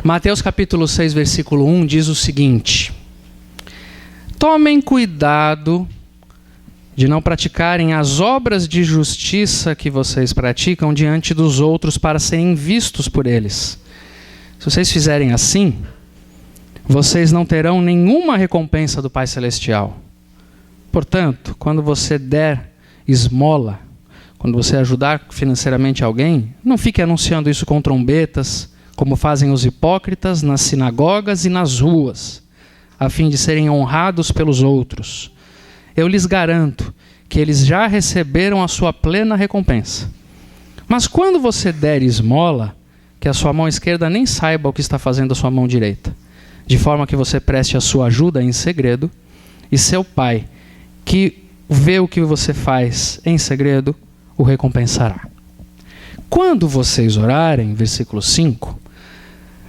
Mateus capítulo 6, versículo 1 diz o seguinte: tomem cuidado de não praticarem as obras de justiça que vocês praticam diante dos outros para serem vistos por eles. Se vocês fizerem assim, vocês não terão nenhuma recompensa do Pai Celestial. Portanto, quando você der esmola, quando você ajudar financeiramente alguém, não fique anunciando isso com trombetas, como fazem os hipócritas nas sinagogas e nas ruas, a fim de serem honrados pelos outros. Eu lhes garanto que eles já receberam a sua plena recompensa. Mas quando você der esmola, que a sua mão esquerda nem saiba o que está fazendo a sua mão direita, de forma que você preste a sua ajuda em segredo, e seu Pai, que vê o que você faz em segredo, o recompensará. Quando vocês orarem, versículo 5,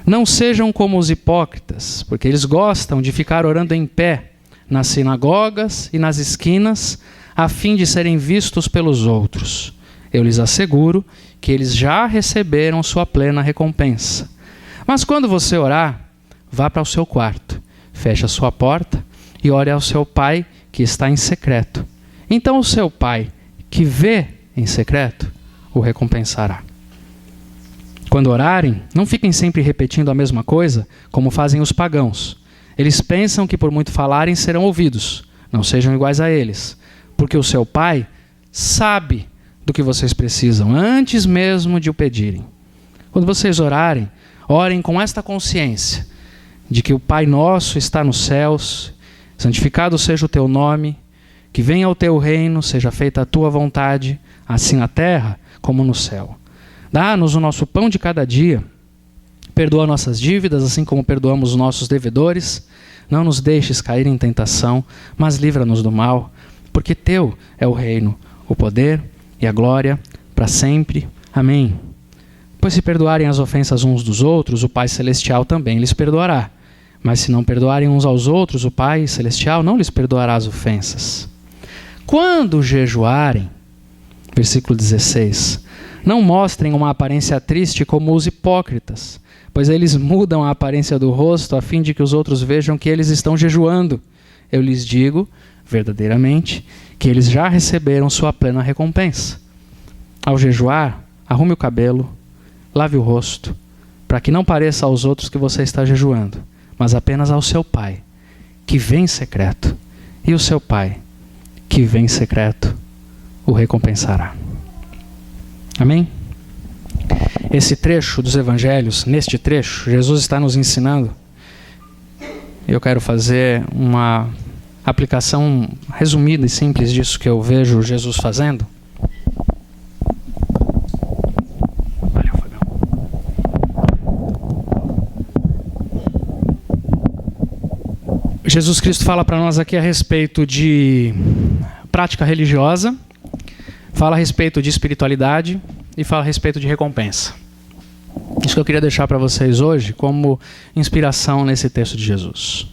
não sejam como os hipócritas, porque eles gostam de ficar orando em pé nas sinagogas e nas esquinas, a fim de serem vistos pelos outros. Eu lhes asseguro que eles já receberam sua plena recompensa. Mas quando você orar, vá para o seu quarto, feche a sua porta e ore ao seu Pai que está em secreto. Então o seu Pai, que vê em secreto, o recompensará. Quando orarem, não fiquem sempre repetindo a mesma coisa, como fazem os pagãos. Eles pensam que por muito falarem serão ouvidos. Não sejam iguais a eles, porque o seu Pai sabe do que vocês precisam, antes mesmo de o pedirem. Quando vocês orarem, orem com esta consciência, de que o Pai nosso está nos céus, santificado seja o teu nome, que venha o teu reino, seja feita a tua vontade, assim na terra como no céu. Dá-nos o nosso pão de cada dia, perdoa nossas dívidas, assim como perdoamos os nossos devedores, não nos deixes cair em tentação, mas livra-nos do mal, porque teu é o reino, o poder e a glória para sempre. Amém. Pois se perdoarem as ofensas uns dos outros, o Pai Celestial também lhes perdoará. Mas se não perdoarem uns aos outros, o Pai Celestial não lhes perdoará as ofensas. Quando jejuarem, versículo 16, não mostrem uma aparência triste como os hipócritas, pois eles mudam a aparência do rosto a fim de que os outros vejam que eles estão jejuando. Eu lhes digo, verdadeiramente, que eles já receberam sua plena recompensa. Ao jejuar, arrume o cabelo, lave o rosto, para que não pareça aos outros que você está jejuando, mas apenas ao seu Pai, que vem em secreto. E o seu Pai, que vem em secreto, o recompensará. Amém? Esse trecho dos evangelhos, neste trecho, Jesus está nos ensinando. Eu quero fazer uma aplicação resumida e simples disso que eu vejo Jesus fazendo. Valeu, Fabião. Jesus Cristo fala para nós aqui a respeito de prática religiosa, fala a respeito de espiritualidade e fala a respeito de recompensa. Isso que eu queria deixar para vocês hoje como inspiração nesse texto de Jesus.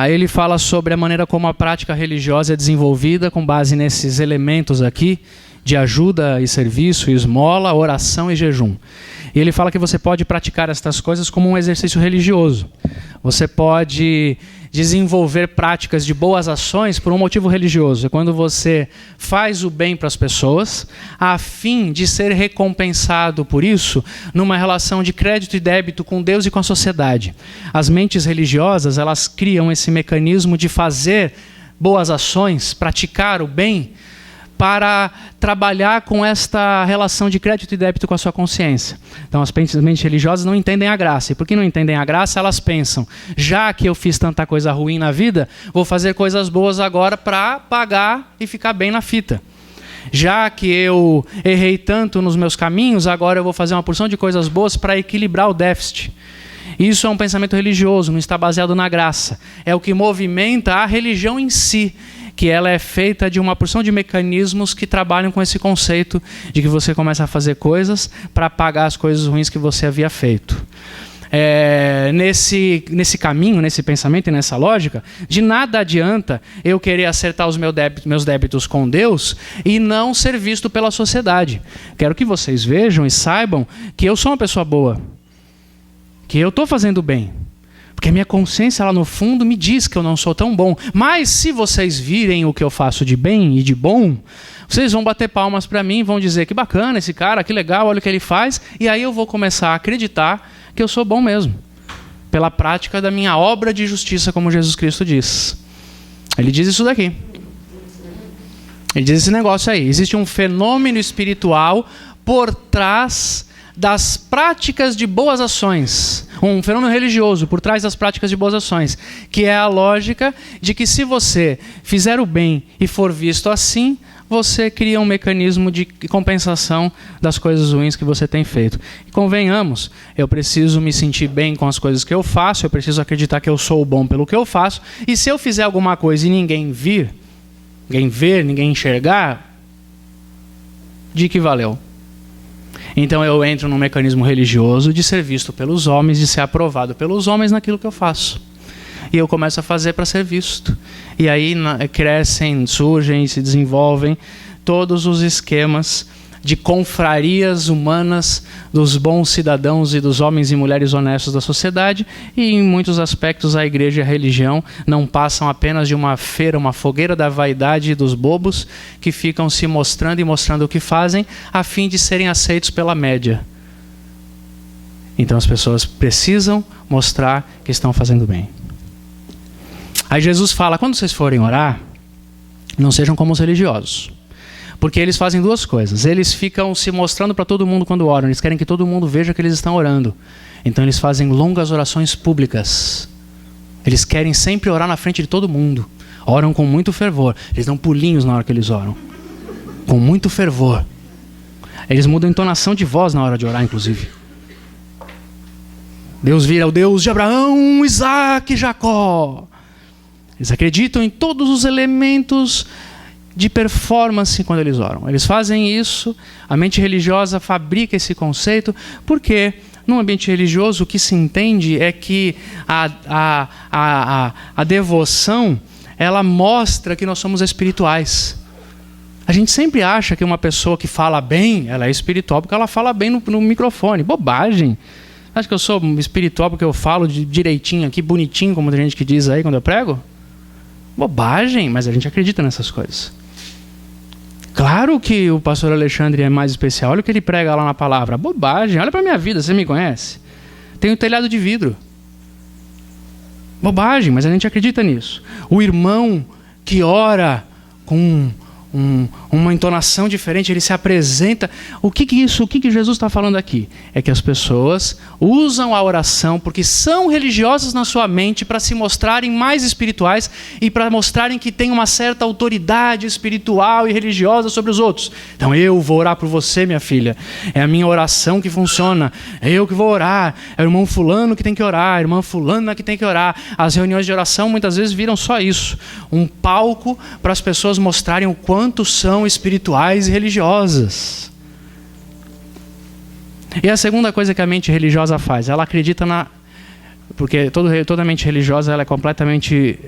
Ele fala sobre a maneira como a prática religiosa é desenvolvida com base nesses elementos aqui de ajuda e serviço, esmola, oração e jejum. E ele fala que você pode praticar estas coisas como um exercício religioso. Você pode desenvolver práticas de boas ações por um motivo religioso. É quando você faz o bem para as pessoas, a fim de ser recompensado por isso numa relação de crédito e débito com Deus e com a sociedade. As mentes religiosas, elas criam esse mecanismo de fazer boas ações, praticar o bem, para trabalhar com esta relação de crédito e débito com a sua consciência. Então as mentes religiosas não entendem a graça. E porque não entendem a graça, elas pensam, já que eu fiz tanta coisa ruim na vida, vou fazer coisas boas agora para pagar e ficar bem na fita. Já que eu errei tanto nos meus caminhos, agora eu vou fazer uma porção de coisas boas para equilibrar o déficit. Isso é um pensamento religioso, não está baseado na graça. É o que movimenta a religião em si, que ela é feita de uma porção de mecanismos que trabalham com esse conceito de que você começa a fazer coisas para pagar as coisas ruins que você havia feito. Nesse caminho, nesse pensamento e nessa lógica, de nada adianta eu querer acertar os meus débitos com Deus e não ser visto pela sociedade. Quero que vocês vejam e saibam que eu sou uma pessoa boa. que eu estou fazendo bem. Porque a minha consciência lá no fundo me diz que eu não sou tão bom. Mas se vocês virem o que eu faço de bem e de bom, vocês vão bater palmas para mim, vão dizer que bacana esse cara, que legal, olha o que ele faz. E aí eu vou começar a acreditar que eu sou bom mesmo. Pela prática da minha obra de justiça, como Jesus Cristo diz. Ele diz isso daqui. Ele diz esse negócio aí. Existe um fenômeno espiritual por trás das práticas de boas ações. Um fenômeno religioso por trás das práticas de boas ações. Que é a lógica de que se você fizer o bem e for visto assim, você cria um mecanismo de compensação das coisas ruins que você tem feito. E convenhamos, eu preciso me sentir bem com as coisas que eu faço, eu preciso acreditar que eu sou bom pelo que eu faço, e se eu fizer alguma coisa e ninguém ver, ninguém enxergar, de que valeu? Então eu entro num mecanismo religioso de ser visto pelos homens, de ser aprovado pelos homens naquilo que eu faço. E eu começo a fazer para ser visto. E aí crescem, surgem, se desenvolvem todos os esquemas de confrarias humanas dos bons cidadãos e dos homens e mulheres honestos da sociedade. E em muitos aspectos a igreja e a religião não passam apenas de uma feira, uma fogueira da vaidade e dos bobos que ficam se mostrando e mostrando o que fazem a fim de serem aceitos pela média. Então as pessoas precisam mostrar que estão fazendo bem. Aí Jesus fala, quando vocês forem orar, não sejam como os religiosos. Porque eles fazem duas coisas. Eles ficam se mostrando para todo mundo quando oram. Eles querem que todo mundo veja que eles estão orando. Então eles fazem longas orações públicas. Eles querem sempre orar na frente de todo mundo. Oram com muito fervor. Eles dão pulinhos na hora que eles oram. Com muito fervor. Eles mudam a entonação de voz na hora de orar, inclusive. Deus vira o Deus de Abraão, Isaac e Jacó. Eles acreditam em todos os elementos de performance quando eles oram. Eles fazem isso, a mente religiosa fabrica esse conceito, porque no ambiente religioso o que se entende é que a devoção, ela mostra que nós somos espirituais. A gente sempre acha que uma pessoa que fala bem, ela é espiritual porque ela fala bem no microfone. Bobagem. Acha que eu sou espiritual porque eu falo direitinho aqui, bonitinho, como tem gente que diz aí quando eu prego? Bobagem, mas a gente acredita nessas coisas. Claro que o pastor Alexandre é mais especial. Olha o que ele prega lá na palavra. Bobagem, olha para a minha vida, você me conhece? Tenho um telhado de vidro. Bobagem, mas a gente acredita nisso. O irmão que ora com uma entonação diferente, ele se apresenta. O que Jesus está falando aqui? É que as pessoas usam a oração porque são religiosas na sua mente para se mostrarem mais espirituais e para mostrarem que tem uma certa autoridade espiritual e religiosa sobre os outros. Então eu vou orar por você, minha filha. É a minha oração que funciona. É eu que vou orar. É o irmão fulano que tem que orar. A irmã fulana que tem que orar. As reuniões de oração muitas vezes viram só isso. Um palco para as pessoas mostrarem o quanto são espirituais e religiosas. E a segunda coisa que a mente religiosa faz, ela acredita porque toda mente religiosa ela é completamente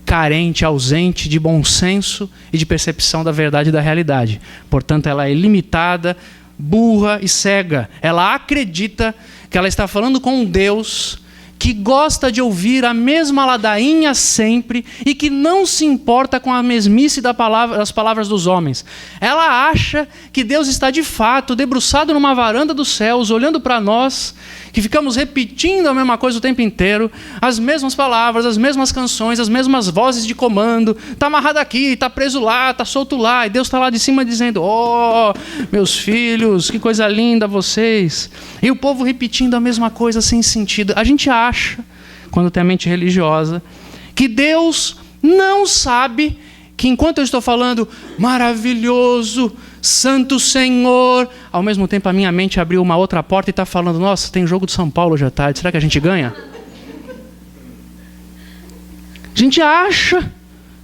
carente, ausente de bom senso e de percepção da verdade e da realidade. Portanto, ela é limitada, burra e cega. Ela acredita que ela está falando com um Deus que gosta de ouvir a mesma ladainha sempre e que não se importa com a mesmice das palavras dos homens. Ela acha que Deus está de fato debruçado numa varanda dos céus, olhando para nós, que ficamos repetindo a mesma coisa o tempo inteiro, as mesmas palavras, as mesmas canções, as mesmas vozes de comando. Está amarrado aqui, está preso lá, está solto lá, e Deus está lá de cima dizendo: oh, meus filhos, que coisa linda vocês. E o povo repetindo a mesma coisa sem sentido. A gente acha, quando tem a mente religiosa, que Deus não sabe que enquanto eu estou falando maravilhoso, Santo Senhor, ao mesmo tempo a minha mente abriu uma outra porta e está falando: nossa, tem jogo do São Paulo hoje à tarde, será que a gente ganha? A gente acha,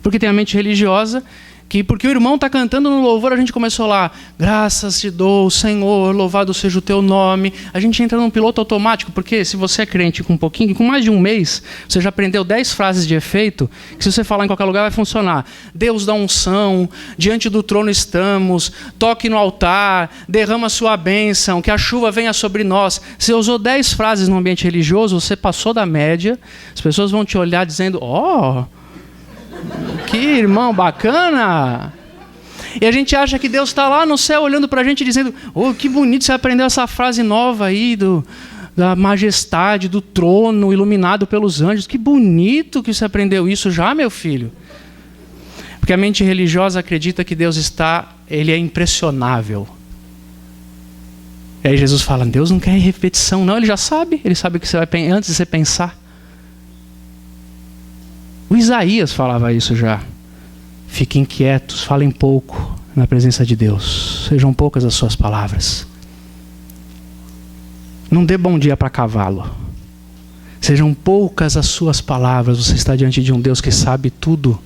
porque tem a mente religiosa, que porque o irmão está cantando no louvor, a gente começou lá, graças te dou, Senhor, louvado seja o teu nome. A gente entra num piloto automático, porque se você é crente com um pouquinho, com mais de um mês, você já aprendeu 10 frases de efeito, que se você falar em qualquer lugar vai funcionar. Deus dá unção, diante do trono estamos, toque no altar, derrama sua bênção, que a chuva venha sobre nós. Você usou 10 frases no ambiente religioso, você passou da média, as pessoas vão te olhar dizendo, que irmão bacana! E a gente acha que Deus está lá no céu olhando para a gente dizendo, que bonito, você aprendeu essa frase nova aí da majestade, do trono iluminado pelos anjos. Que bonito que você aprendeu isso já, meu filho. Porque a mente religiosa acredita que Deus ele é impressionável. E aí Jesus fala, Deus não quer repetição não, ele já sabe, ele sabe o que você vai antes de você pensar. O Isaías falava isso já. Fiquem quietos, falem pouco na presença de Deus. Sejam poucas as suas palavras. Não dê bom dia para cavalo. Sejam poucas as suas palavras. Você está diante de um Deus que sabe tudo.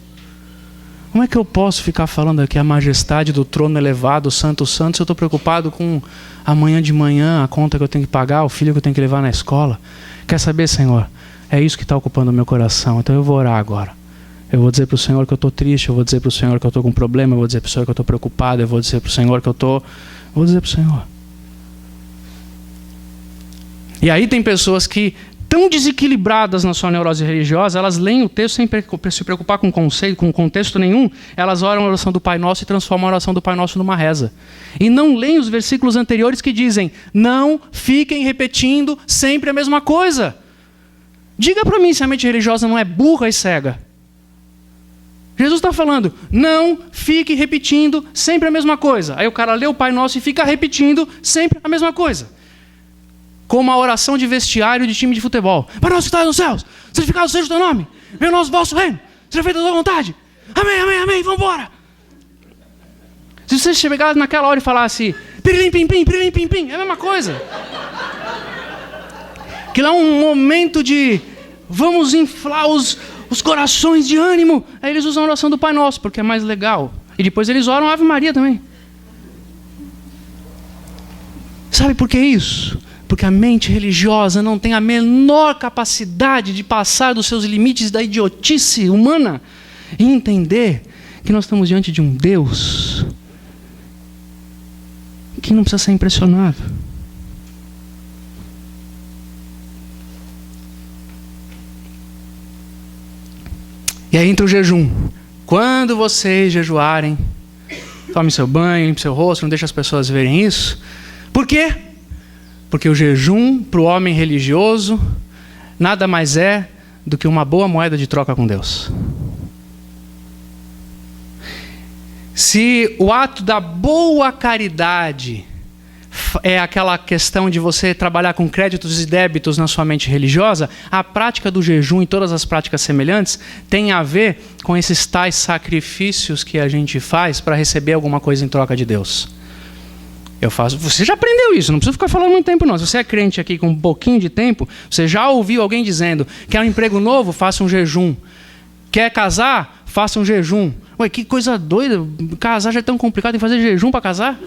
Como é que eu posso ficar falando aqui a majestade do trono elevado, santo, santo, se eu estou preocupado com amanhã de manhã, a conta que eu tenho que pagar, o filho que eu tenho que levar na escola? Quer saber, Senhor? É isso que está ocupando o meu coração. Então eu vou orar agora. Eu vou dizer para o Senhor que eu estou triste. Eu vou dizer para o Senhor que eu estou com problema. Eu vou dizer para o Senhor que eu estou preocupado. Eu vou dizer para o Senhor que eu estou... Vou dizer para o Senhor. E aí tem pessoas que, tão desequilibradas na sua neurose religiosa, elas leem o texto sem se preocupar com conceito, com contexto nenhum. Elas oram a oração do Pai Nosso e transformam a oração do Pai Nosso numa reza. E não leem os versículos anteriores que dizem, não fiquem repetindo sempre a mesma coisa. Diga para mim se a mente religiosa não é burra e cega. Jesus está falando, não fique repetindo sempre a mesma coisa. Aí o cara lê o Pai Nosso e fica repetindo sempre a mesma coisa. Como a oração de vestiário de time de futebol. Pai Nosso que estás nos céus, santificado seja o teu nome. Venha o nosso vosso reino, seja feita a tua vontade. Amém, amém, amém, vamos embora. Se você chegar naquela hora e falasse, pirilim, pim, pim, pirilim, pim, pim, é a mesma coisa. Que lá um momento de vamos inflar os corações de ânimo. Aí eles usam a oração do Pai Nosso, porque é mais legal. E depois eles oram a Ave Maria também. Sabe por que isso? Porque a mente religiosa não tem a menor capacidade de passar dos seus limites da idiotice humana e entender que nós estamos diante de um Deus que não precisa ser impressionado. E aí entra o jejum. Quando vocês jejuarem, tome seu banho, limpe seu rosto, não deixe as pessoas verem isso. Por quê? Porque o jejum para o homem religioso nada mais é do que uma boa moeda de troca com Deus. Se o ato da boa caridade é aquela questão de você trabalhar com créditos e débitos na sua mente religiosa, a prática do jejum e todas as práticas semelhantes tem a ver com esses tais sacrifícios que a gente faz para receber alguma coisa em troca de Deus. Você já aprendeu isso, não precisa ficar falando muito tempo não. Se você é crente aqui com um pouquinho de tempo, você já ouviu alguém dizendo, quer um emprego novo? Faça um jejum. Quer casar? Faça um jejum. Ué, que coisa doida, casar já é tão complicado, tem que fazer jejum para casar?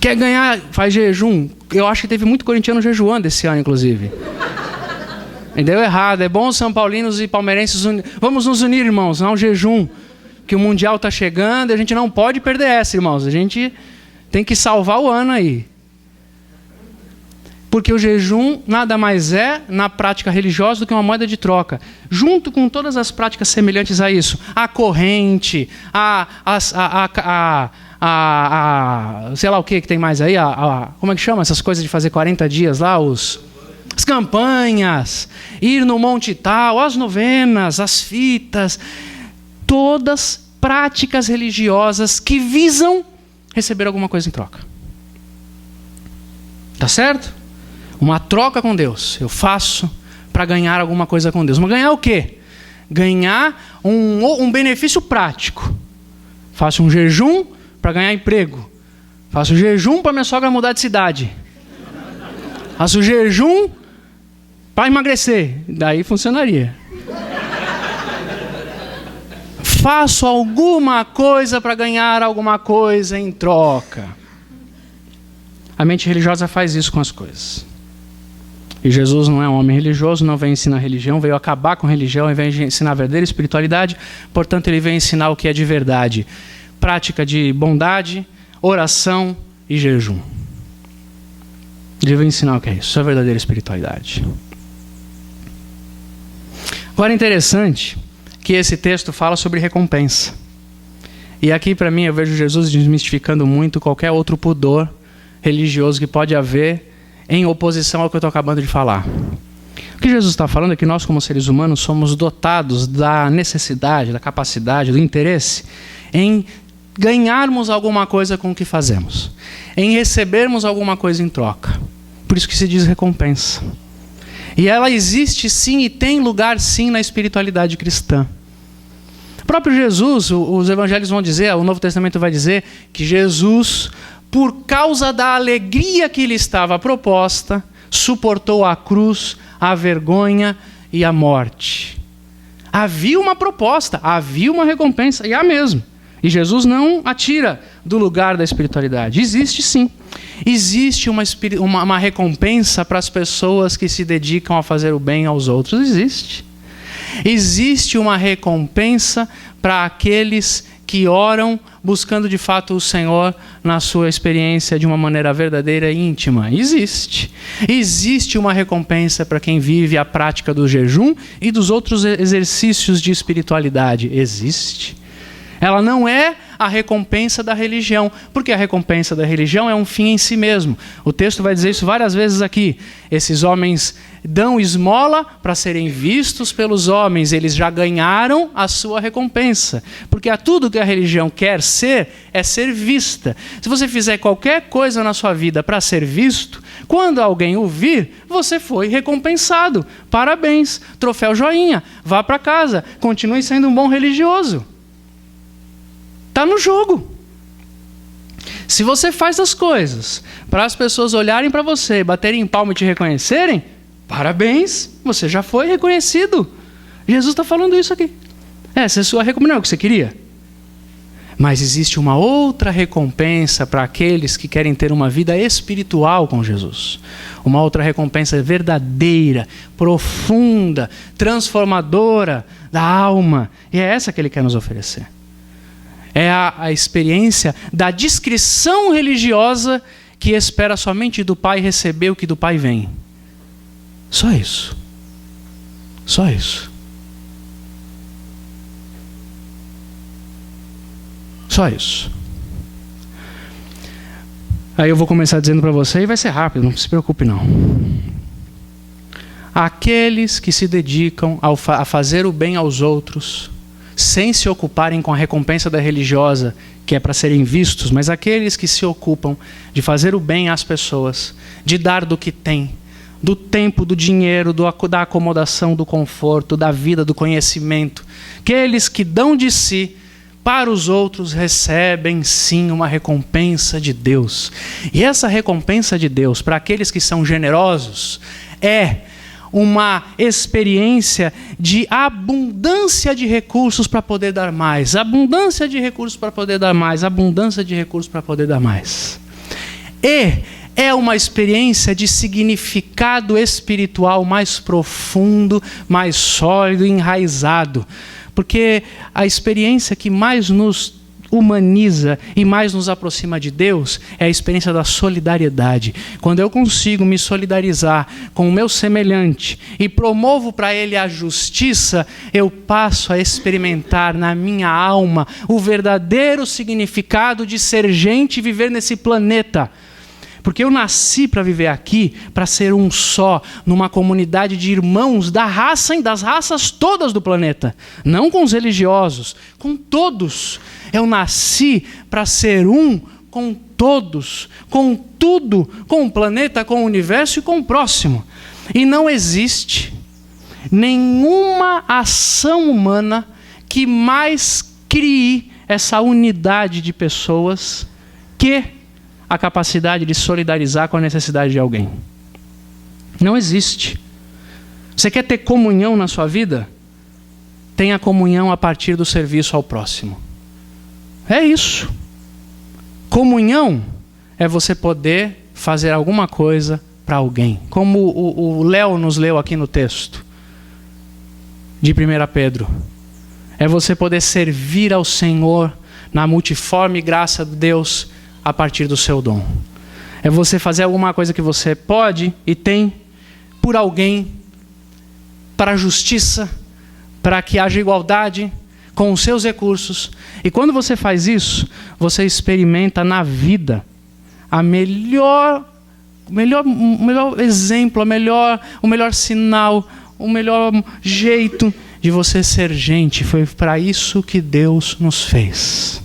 Quer ganhar? Faz jejum. Eu acho que teve muito corintiano jejuando esse ano, inclusive. E deu errado. É bom os São Paulinos e palmeirenses vamos nos unir, irmãos, não jejum. Que o Mundial está chegando e a gente não pode perder essa, irmãos. A gente tem que salvar o ano aí. Porque o jejum nada mais é, na prática religiosa, do que uma moeda de troca. Junto com todas as práticas semelhantes a isso. A corrente, sei lá o que tem mais aí, como é que chama essas coisas de fazer 40 dias lá, as campanhas, ir no monte tal, as novenas, as fitas, todas práticas religiosas que visam receber alguma coisa em troca. Tá certo? Uma troca com Deus. Eu faço para ganhar alguma coisa com Deus. Mas ganhar o quê? Ganhar um benefício prático. Faço um jejum para ganhar emprego. Faço jejum para minha sogra mudar de cidade. Faço jejum para emagrecer. Daí funcionaria. faço alguma coisa para ganhar alguma coisa em troca. A mente religiosa faz isso com as coisas. E Jesus não é um homem religioso, não veio ensinar religião, veio acabar com religião e veio ensinar a verdadeira espiritualidade. Portanto, ele veio ensinar o que é de verdade. Prática de bondade, oração e jejum. Ele veio ensinar o que é isso. Isso é a verdadeira espiritualidade. Agora é interessante que esse texto fala sobre recompensa. E aqui, para mim, eu vejo Jesus desmistificando muito qualquer outro pudor religioso que pode haver em oposição ao que eu estou acabando de falar. O que Jesus está falando é que nós, como seres humanos, somos dotados da necessidade, da capacidade, do interesse em ganharmos alguma coisa com o que fazemos, em recebermos alguma coisa em troca. Por isso que se diz recompensa. E ela existe sim e tem lugar sim na espiritualidade cristã. O próprio Jesus, os evangelhos vão dizer, o Novo Testamento vai dizer que Jesus, por causa da alegria que lhe estava proposta, suportou a cruz, a vergonha e a morte. Havia uma proposta, havia uma recompensa, e há mesmo. E Jesus não atira do lugar da espiritualidade. Existe sim. Existe uma recompensa para as pessoas que se dedicam a fazer o bem aos outros. Existe. Existe uma recompensa para aqueles que oram buscando de fato o Senhor na sua experiência de uma maneira verdadeira e íntima. Existe. Existe uma recompensa para quem vive a prática do jejum e dos outros exercícios de espiritualidade. Existe. Ela não é a recompensa da religião, porque a recompensa da religião é um fim em si mesmo. O texto vai dizer isso várias vezes aqui. Esses homens dão esmola para serem vistos pelos homens, eles já ganharam a sua recompensa. Porque a tudo que a religião quer ser, é ser vista. Se você fizer qualquer coisa na sua vida para ser visto, quando alguém o vir, você foi recompensado. Parabéns, troféu joinha, vá para casa, continue sendo um bom religioso. Está no jogo. Se você faz as coisas para as pessoas olharem para você, baterem em palma e te reconhecerem, parabéns, você já foi reconhecido. Jesus está falando isso aqui. Essa é a sua recompensa, não é o que você queria? Mas existe uma outra recompensa para aqueles que querem ter uma vida espiritual com Jesus. Uma outra recompensa verdadeira, profunda, transformadora da alma. E é essa que Ele quer nos oferecer. É a experiência da discrição religiosa que espera somente do Pai receber o que do Pai vem. Só isso. Só isso. Só isso. Aí eu vou começar dizendo para você e vai ser rápido, não se preocupe não. Aqueles que se dedicam a fazer o bem aos outros, sem se ocuparem com a recompensa da religiosa, que é para serem vistos, mas aqueles que se ocupam de fazer o bem às pessoas, de dar do que tem, do tempo, do dinheiro, da acomodação, do conforto, da vida, do conhecimento, aqueles que dão de si para os outros recebem sim uma recompensa de Deus. E essa recompensa de Deus para aqueles que são generosos é uma experiência de abundância de recursos para poder dar mais, abundância de recursos para poder dar mais, abundância de recursos para poder dar mais. E é uma experiência de significado espiritual mais profundo, mais sólido e enraizado. Porque a experiência que mais nos humaniza e mais nos aproxima de Deus é a experiência da solidariedade. Quando eu consigo me solidarizar com o meu semelhante e promovo para ele a justiça, eu passo a experimentar na minha alma o verdadeiro significado de ser gente e viver nesse planeta. Porque eu nasci para viver aqui, para ser um só, numa comunidade de irmãos das raças todas do planeta. Não com os religiosos, com todos. Eu nasci para ser um com todos, com tudo, com o planeta, com o universo e com o próximo. E não existe nenhuma ação humana que mais crie essa unidade de pessoas que a capacidade de solidarizar com a necessidade de alguém. Não existe. Você quer ter comunhão na sua vida? tenha comunhão a partir do serviço ao próximo. É isso. Comunhão é você poder fazer alguma coisa para alguém. Como o Léo nos leu aqui no texto de 1 Pedro. É você poder servir ao Senhor na multiforme graça de Deus a partir do seu dom. É você fazer alguma coisa que você pode e tem por alguém, para a justiça, para que haja igualdade com os seus recursos. E quando você faz isso, você experimenta na vida o melhor exemplo, o melhor sinal, o melhor jeito de você ser gente. Foi para isso que Deus nos fez.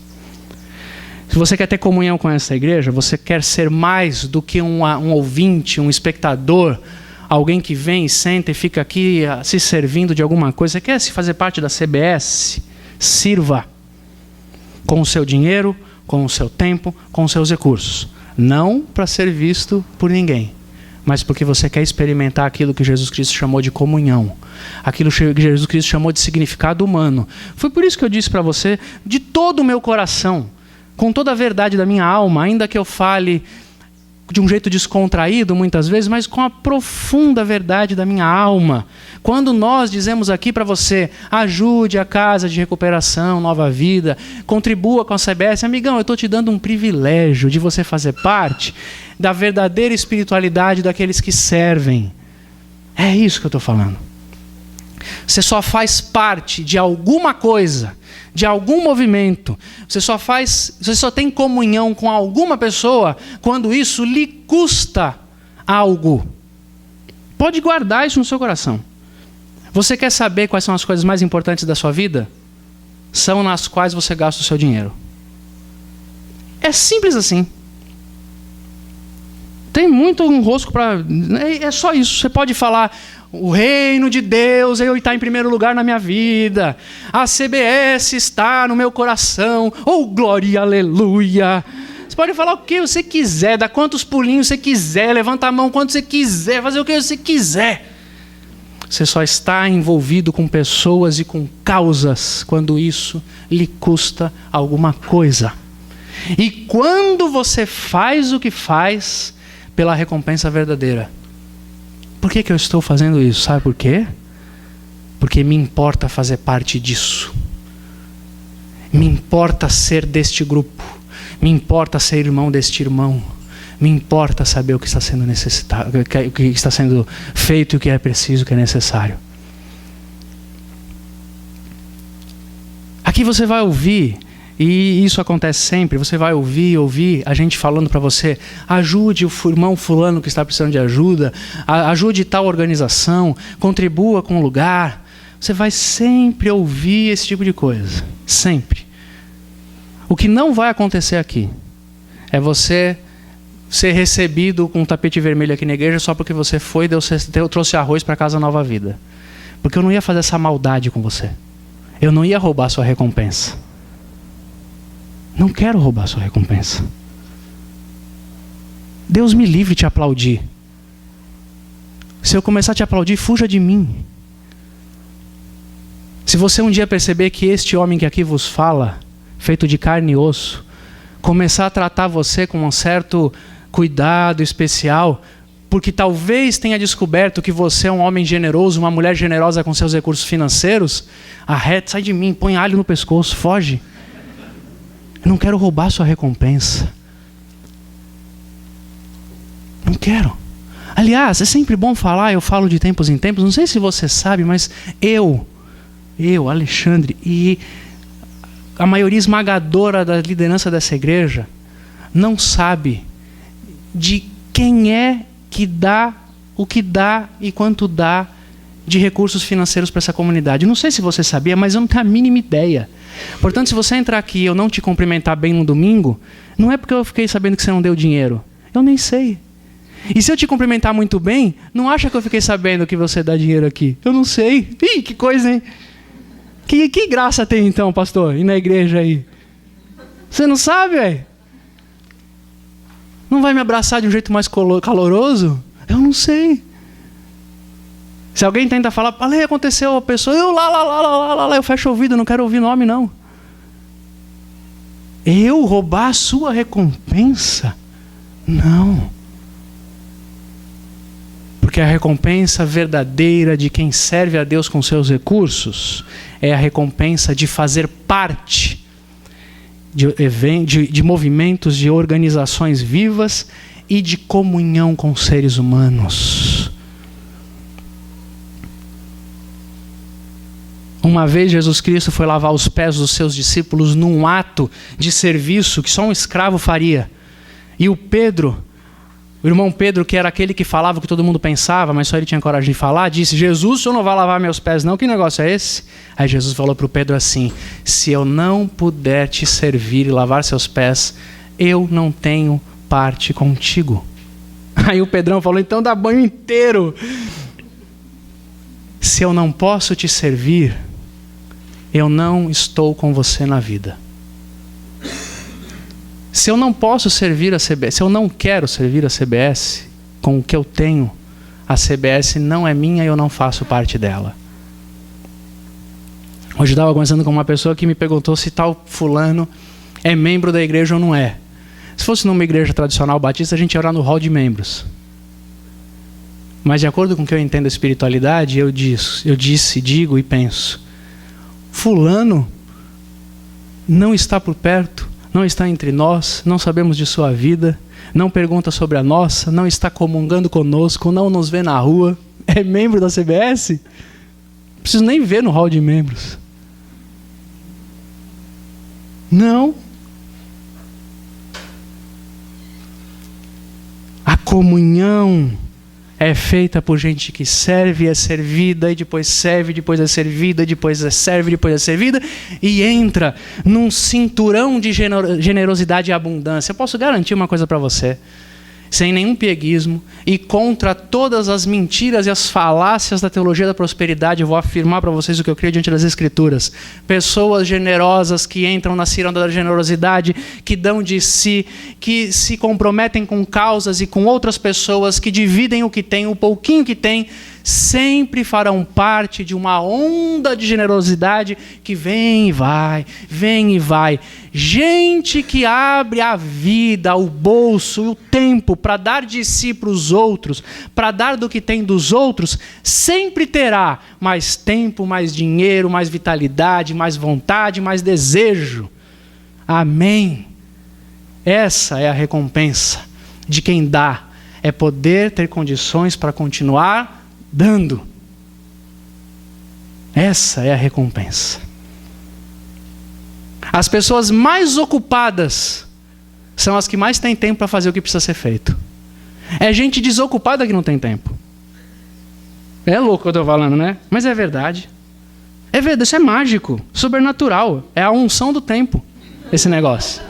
Se você quer ter comunhão com essa igreja, você quer ser mais do que um ouvinte, um espectador, alguém que vem, senta e fica aqui se servindo de alguma coisa. Você quer se fazer parte da CBS? Sirva com o seu dinheiro, com o seu tempo, com os seus recursos. Não para ser visto por ninguém, mas porque você quer experimentar aquilo que Jesus Cristo chamou de comunhão, aquilo que Jesus Cristo chamou de significado humano. Foi por isso que eu disse para você, de todo o meu coração, com toda a verdade da minha alma, ainda que eu fale de um jeito descontraído muitas vezes, mas com a profunda verdade da minha alma. Quando nós dizemos aqui para você, ajude a Casa de Recuperação Nova Vida, contribua com a CBS, amigão, eu estou te dando um privilégio de você fazer parte da verdadeira espiritualidade daqueles que servem. É isso que eu estou falando. Você só faz parte de alguma coisa, de algum movimento. Você só tem comunhão com alguma pessoa quando isso lhe custa algo. Pode guardar isso no seu coração. Você quer saber quais são as coisas mais importantes da sua vida? São nas quais você gasta o seu dinheiro. É simples assim. Tem muito um rosco para... É só isso. Você pode falar... O reino de Deus está em primeiro lugar na minha vida. A CBS está no meu coração. Oh, glória, aleluia. Você pode falar o que você quiser, dar quantos pulinhos você quiser, levanta a mão quando você quiser, fazer o que você quiser. Você só está envolvido com pessoas e com causas quando isso lhe custa alguma coisa. E quando você faz o que faz pela recompensa verdadeira. Por que eu estou fazendo isso? Sabe por quê? Porque me importa fazer parte disso. Me importa ser deste grupo. Me importa ser irmão deste irmão. Me importa saber o que está sendo necessitado, o que está sendo feito, o que é preciso, o que é necessário. Aqui você vai ouvir, e isso acontece sempre, você vai ouvir a gente falando para você, ajude o irmão fulano que está precisando de ajuda, ajude tal organização, contribua com o lugar. Você vai sempre ouvir esse tipo de coisa, sempre. O que não vai acontecer aqui é você ser recebido com um tapete vermelho aqui na igreja só porque você foi e eu trouxe arroz para casa Nova Vida. Porque eu não ia fazer essa maldade com você. Eu não ia roubar sua recompensa. Não quero roubar sua recompensa. Deus me livre de te aplaudir. Se eu começar a te aplaudir, fuja de mim. Se você um dia perceber que este homem que aqui vos fala, feito de carne e osso, começar a tratar você com um certo cuidado especial, porque talvez tenha descoberto que você é um homem generoso, uma mulher generosa com seus recursos financeiros, arreta, sai de mim, põe alho no pescoço, foge. Eu não quero roubar sua recompensa. Não quero. Aliás, é sempre bom falar, eu falo de tempos em tempos, não sei se você sabe, mas eu, Alexandre, e a maioria esmagadora da liderança dessa igreja, não sabe de quem é que dá o que dá e quanto dá de recursos financeiros para essa comunidade. Não sei se você sabia, mas eu não tenho a mínima ideia. Portanto, se você entrar aqui e eu não te cumprimentar bem no domingo, não é porque eu fiquei sabendo que você não deu dinheiro. Eu nem sei. E se eu te cumprimentar muito bem, não acha que eu fiquei sabendo que você dá dinheiro aqui? Eu não sei. Ih, que coisa, hein? Que graça tem então, pastor, ir na igreja aí? Você não sabe, velho? Não vai me abraçar de um jeito mais caloroso? Eu não sei. Se alguém tenta falar, Ale, aconteceu a pessoa, eu fecho o ouvido, não quero ouvir nome, não. Eu roubar a sua recompensa? Não. Porque a recompensa verdadeira de quem serve a Deus com seus recursos é a recompensa de fazer parte de movimentos, de organizações vivas e de comunhão com seres humanos. Uma vez Jesus Cristo foi lavar os pés dos seus discípulos num ato de serviço que só um escravo faria. E o irmão Pedro, que era aquele que falava o que todo mundo pensava, mas só ele tinha coragem de falar, disse, Jesus, o senhor não vai lavar meus pés não? Que negócio é esse? Aí Jesus falou para o Pedro assim, se eu não puder te servir e lavar seus pés, eu não tenho parte contigo. Aí o Pedrão falou, então dá banho inteiro. Se eu não posso te servir, eu não estou com você na vida. Se eu não posso servir a CBS, se eu não quero servir a CBS com o que eu tenho, a CBS não é minha e eu não faço parte dela. Hoje eu estava conversando com uma pessoa que me perguntou se tal fulano é membro da igreja ou não é. Se fosse numa igreja tradicional batista, a gente ia orar no hall de membros. Mas de acordo com o que eu entendo a espiritualidade, eu digo e penso, fulano não está por perto, não está entre nós, não sabemos de sua vida, não pergunta sobre a nossa, não está comungando conosco, não nos vê na rua, é membro da CBS? Não preciso nem ver no hall de membros. Não. A comunhão é feita por gente que serve, é servida, e depois serve, depois é servida, depois é serve, depois é servida, e entra num cinturão de generosidade e abundância. Eu posso garantir uma coisa para você, sem nenhum pieguismo, e contra todas as mentiras e as falácias da teologia da prosperidade, eu vou afirmar para vocês o que eu creio diante das Escrituras. Pessoas generosas que entram na ciranda da generosidade, que dão de si, que se comprometem com causas e com outras pessoas, que dividem o que têm, o pouquinho que têm, sempre farão parte de uma onda de generosidade que vem e vai, vem e vai. Gente que abre a vida, o bolso e o tempo para dar de si para os outros, para dar do que tem dos outros, sempre terá mais tempo, mais dinheiro, mais vitalidade, mais vontade, mais desejo. Amém. Essa é a recompensa de quem dá, é poder ter condições para continuar dando. Essa é a recompensa. As pessoas mais ocupadas são as que mais têm tempo para fazer o que precisa ser feito. É gente desocupada que não tem tempo. É louco o que eu estou falando, né? Mas é verdade. É verdade, isso é mágico, sobrenatural. É a unção do tempo, esse negócio.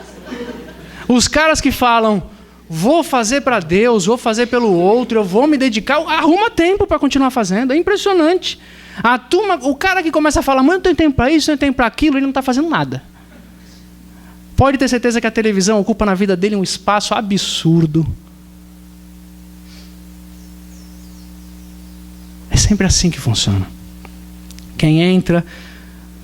Os caras que falam, vou fazer para Deus, vou fazer pelo outro, eu vou me dedicar, arruma tempo para continuar fazendo. É impressionante. A turma, o cara que começa a falar, mas não tem tempo para isso, não tem tempo para aquilo, ele não está fazendo nada. Pode ter certeza que a televisão ocupa na vida dele um espaço absurdo. É sempre assim que funciona. Quem entra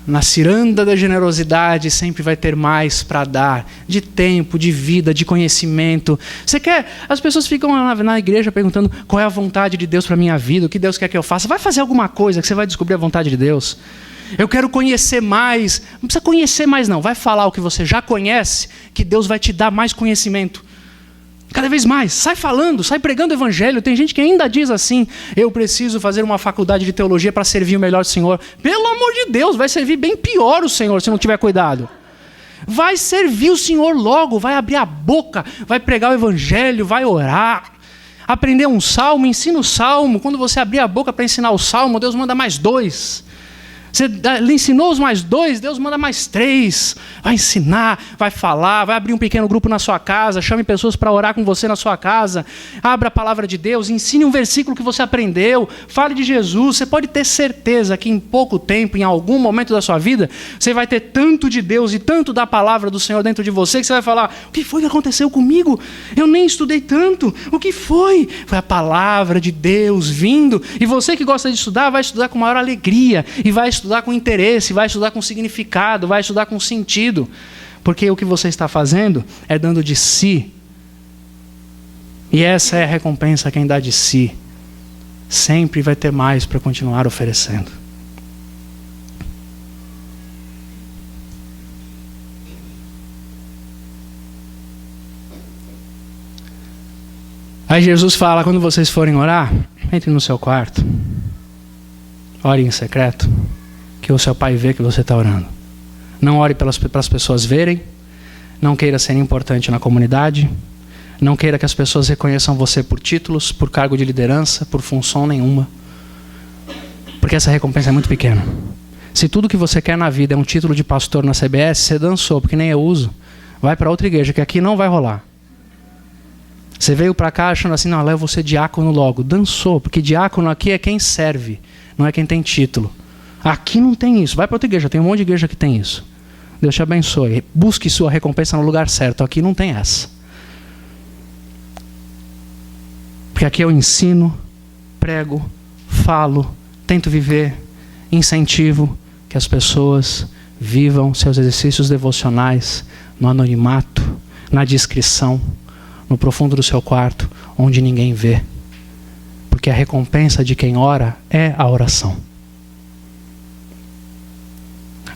na ciranda da generosidade sempre vai ter mais para dar, de tempo, de vida, de conhecimento. Você quer? As pessoas ficam na igreja perguntando qual é a vontade de Deus para a minha vida, o que Deus quer que eu faça. Vai fazer alguma coisa que você vai descobrir a vontade de Deus. Eu quero conhecer mais. Não precisa conhecer mais não, vai falar o que você já conhece, que Deus vai te dar mais conhecimento. Cada vez mais, sai falando, sai pregando o evangelho. Tem gente que ainda diz assim, eu preciso fazer uma faculdade de teologia para servir o melhor Senhor. Pelo amor de Deus, vai servir bem pior o Senhor se não tiver cuidado. Vai servir o Senhor logo, vai abrir a boca, vai pregar o evangelho, vai orar. Aprender um salmo, ensina o salmo. Quando você abrir a boca para ensinar o salmo, Deus manda mais 2. Você lhe ensinou os mais 2, Deus manda mais 3. Vai ensinar, vai falar, vai abrir um pequeno grupo na sua casa, chame pessoas para orar com você na sua casa, abra a palavra de Deus, ensine um versículo que você aprendeu, fale de Jesus. Você pode ter certeza que em pouco tempo, em algum momento da sua vida, você vai ter tanto de Deus e tanto da palavra do Senhor dentro de você, que você vai falar: o que foi que aconteceu comigo? Eu nem estudei tanto. O que foi? Foi a palavra de Deus vindo. E você que gosta de estudar, vai estudar com maior alegria, e vai estudar com interesse, vai estudar com significado, vai estudar com sentido. Porque o que você está fazendo é dando de si. E essa é a recompensa. Quem dá de si sempre vai ter mais para continuar oferecendo. Aí Jesus fala: quando vocês forem orar, entre no seu quarto, ore em secreto, que o seu pai vê que você está orando. Não ore para as pessoas verem, não queira ser importante na comunidade, não queira que as pessoas reconheçam você por títulos, por cargo de liderança, por função nenhuma, porque essa recompensa é muito pequena. Se tudo que você quer na vida é um título de pastor na CBS, você dançou, porque nem eu uso, vai para outra igreja, que aqui não vai rolar. Você veio para cá achando assim: não, lá eu vou ser diácono logo. Dançou, porque diácono aqui é quem serve, não é quem tem título. Aqui não tem isso. Vai para outra igreja, tem um monte de igreja que tem isso. Deus te abençoe. Busque sua recompensa no lugar certo. Aqui não tem essa. Porque aqui eu ensino, prego, falo, tento viver, incentivo que as pessoas vivam seus exercícios devocionais no anonimato, na discrição, no profundo do seu quarto, onde ninguém vê. Porque a recompensa de quem ora é a oração.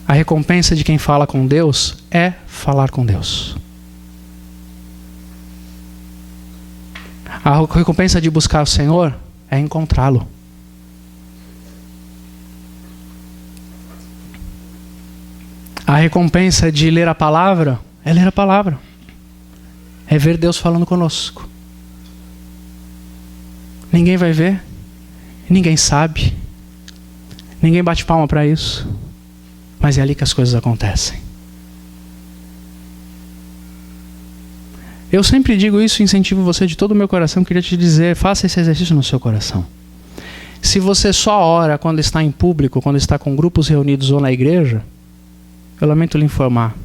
A recompensa de quem fala com Deus é falar com Deus. A recompensa de buscar o Senhor é encontrá-lo. A recompensa de ler a palavra é ler a palavra. É ver Deus falando conosco. Ninguém vai ver, ninguém sabe, ninguém bate palma para isso, mas é ali que as coisas acontecem. Eu sempre digo isso e incentivo você de todo o meu coração. Queria te dizer: faça esse exercício no seu coração. Se você só ora quando está em público, quando está com grupos reunidos ou na igreja, eu lamento lhe informar,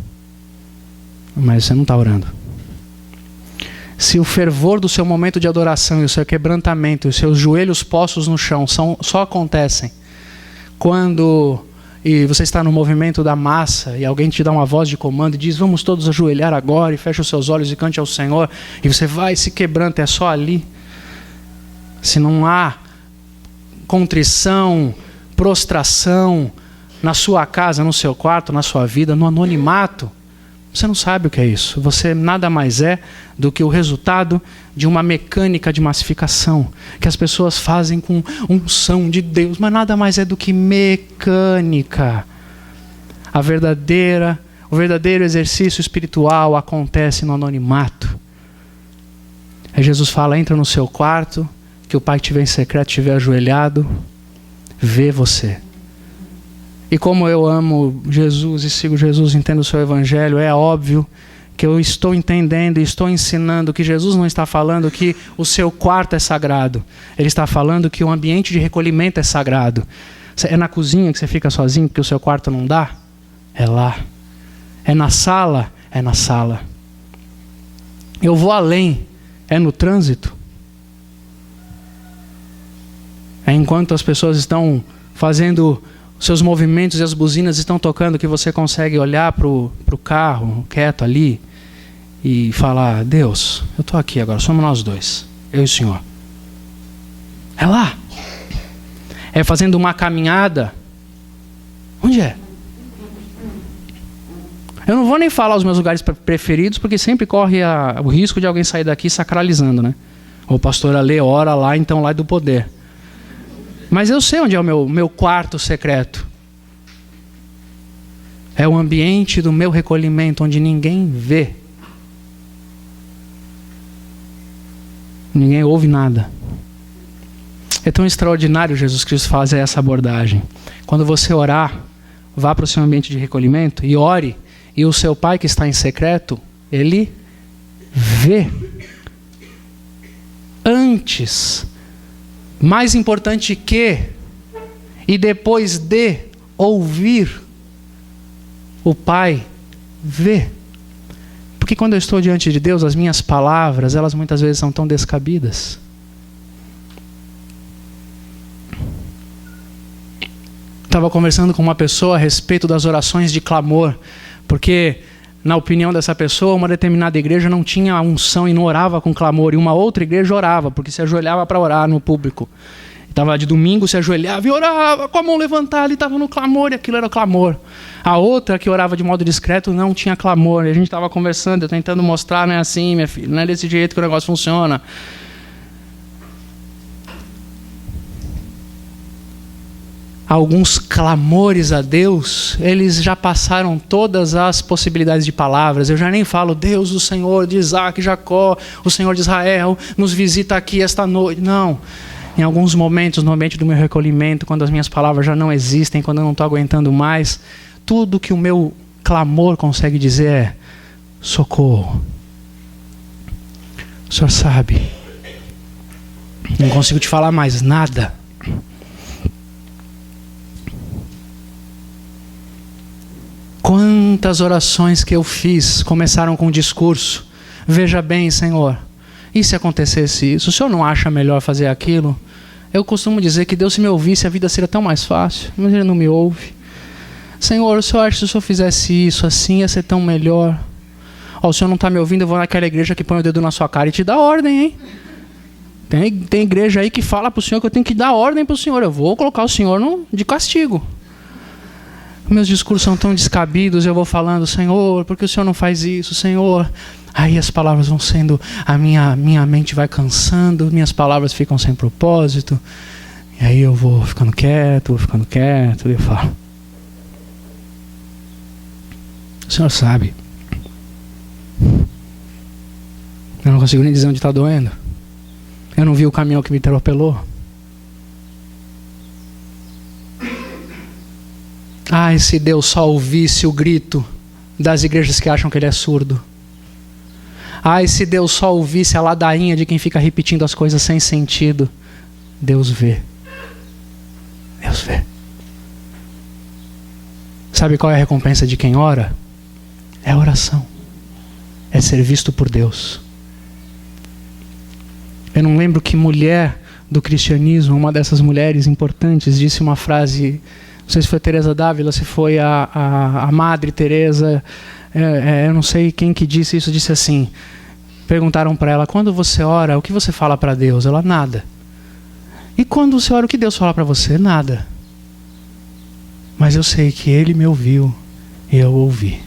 mas você não está orando. Se o fervor do seu momento de adoração e o seu quebrantamento e os seus joelhos postos no chão só acontecem quando você está no movimento da massa e alguém te dá uma voz de comando e diz: vamos todos ajoelhar agora, e fecha os seus olhos e cante ao Senhor, e você vai e se quebranta, é só ali. Se não há contrição, prostração na sua casa, no seu quarto, na sua vida, no anonimato, você não sabe o que é isso. Você nada mais é do que o resultado de uma mecânica de massificação que as pessoas fazem com unção de Deus, mas nada mais é do que mecânica. O verdadeiro exercício espiritual acontece no anonimato. Aí Jesus fala: entra no seu quarto, que o Pai que te vê em secreto, te vê ajoelhado, vê você. E como eu amo Jesus e sigo Jesus, entendo o seu evangelho, é óbvio que eu estou entendendo e estou ensinando que Jesus não está falando que o seu quarto é sagrado. Ele está falando que o ambiente de recolhimento é sagrado. É na cozinha que você fica sozinho porque o seu quarto não dá? É lá. É na sala? É na sala. Eu vou além. É no trânsito? É enquanto as pessoas estão fazendo seus movimentos e as buzinas estão tocando que você consegue olhar para o carro quieto ali e falar: Deus, eu estou aqui agora, somos nós dois, eu e o Senhor. É lá. É fazendo uma caminhada. Onde é? Eu não vou nem falar os meus lugares preferidos, porque sempre corre o risco de alguém sair daqui sacralizando, né? O pastor Alê ora lá, então lá é do poder. Mas eu sei onde é o meu quarto secreto. É o ambiente do meu recolhimento, onde ninguém vê. Ninguém ouve nada. É tão extraordinário Jesus Cristo fazer essa abordagem. Quando você orar, vá para o seu ambiente de recolhimento e ore, e o seu Pai que está em secreto, Ele vê. Antes, mais importante que, e depois de ouvir, o Pai vê. Porque quando eu estou diante de Deus, as minhas palavras, elas muitas vezes são tão descabidas. Estava conversando com uma pessoa a respeito das orações de clamor, porque, na opinião dessa pessoa, uma determinada igreja não tinha unção e não orava com clamor, e uma outra igreja orava, porque se ajoelhava para orar no público. Estava de domingo, se ajoelhava e orava com a mão levantada e estava no clamor, e aquilo era clamor. A outra, que orava de modo discreto, não tinha clamor. E a gente estava conversando, eu tentando mostrar, não é assim, minha filha, não é desse jeito que o negócio funciona. Alguns clamores a Deus, eles já passaram todas as possibilidades de palavras. Eu já nem falo, Deus, o Senhor de Isaac, Jacó, o Senhor de Israel, nos visita aqui esta noite. Não. Em alguns momentos, no ambiente do meu recolhimento, quando as minhas palavras já não existem, quando eu não estou aguentando mais, tudo que o meu clamor consegue dizer é: socorro. O Senhor sabe. Não consigo te falar mais nada. Quantas orações que eu fiz começaram com um discurso: veja bem, Senhor, e se acontecesse isso? O Senhor não acha melhor fazer aquilo? Eu costumo dizer que Deus, se me ouvisse, a vida seria tão mais fácil, mas Ele não me ouve. Senhor, o Senhor acha que se o Senhor fizesse isso assim, ia ser tão melhor? O Senhor não está me ouvindo, eu vou naquela igreja que põe o dedo na sua cara e te dá ordem, hein? Tem igreja aí que fala para o Senhor que eu tenho que dar ordem para o Senhor. Eu vou colocar o Senhor de castigo. Meus discursos são tão descabidos, eu vou falando: Senhor, por que o Senhor não faz isso, Senhor? Aí as palavras vão sendo, a minha mente vai cansando, minhas palavras ficam sem propósito. E aí eu vou ficando quieto, e eu falo: o Senhor sabe. Eu não consigo nem dizer onde está doendo. Eu não vi o caminhão que me atropelou. Ai, se Deus só ouvisse o grito das igrejas que acham que Ele é surdo. Ai, se Deus só ouvisse a ladainha de quem fica repetindo as coisas sem sentido. Deus vê. Deus vê. Sabe qual é a recompensa de quem ora? É a oração. É ser visto por Deus. Eu não lembro que mulher do cristianismo, uma dessas mulheres importantes, disse uma frase. Não sei se foi Teresa d'Ávila, se foi a Madre Teresa, eu não sei quem que disse isso, disse assim, perguntaram para ela: quando você ora, o que você fala para Deus? Ela: nada. E quando você ora, o que Deus fala para você? Nada. Mas eu sei que Ele me ouviu e eu ouvi.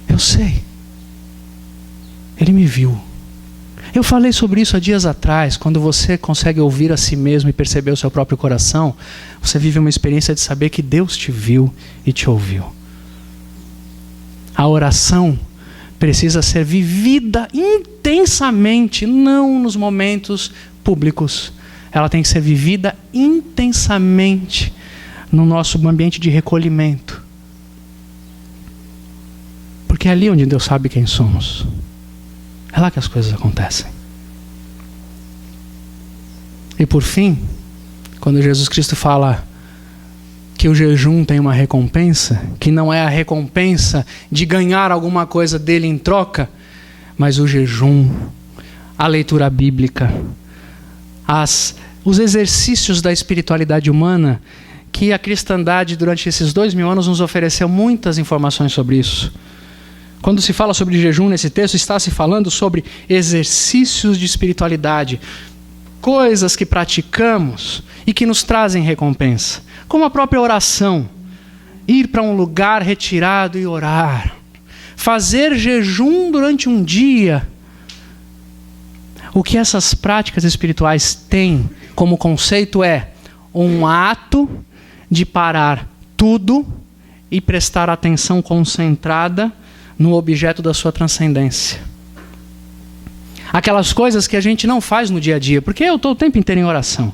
Eu sei. Ele me viu. Eu falei sobre isso há dias atrás. Quando você consegue ouvir a si mesmo e perceber o seu próprio coração, você vive uma experiência de saber que Deus te viu e te ouviu. A oração precisa ser vivida intensamente, não nos momentos públicos. Ela tem que ser vivida intensamente no nosso ambiente de recolhimento. Porque é ali onde Deus sabe quem somos. É lá que as coisas acontecem. E por fim, quando Jesus Cristo fala que o jejum tem uma recompensa, que não é a recompensa de ganhar alguma coisa dele em troca, mas o jejum, a leitura bíblica, os exercícios da espiritualidade humana, que a cristandade durante esses 2000 anos nos ofereceu muitas informações sobre isso. Quando se fala sobre jejum nesse texto, está se falando sobre exercícios de espiritualidade, coisas que praticamos e que nos trazem recompensa, como a própria oração, ir para um lugar retirado e orar, fazer jejum durante um dia. O que essas práticas espirituais têm como conceito é um ato de parar tudo e prestar atenção concentrada no objeto da sua transcendência. Aquelas coisas que a gente não faz no dia a dia, porque eu estou o tempo inteiro em oração.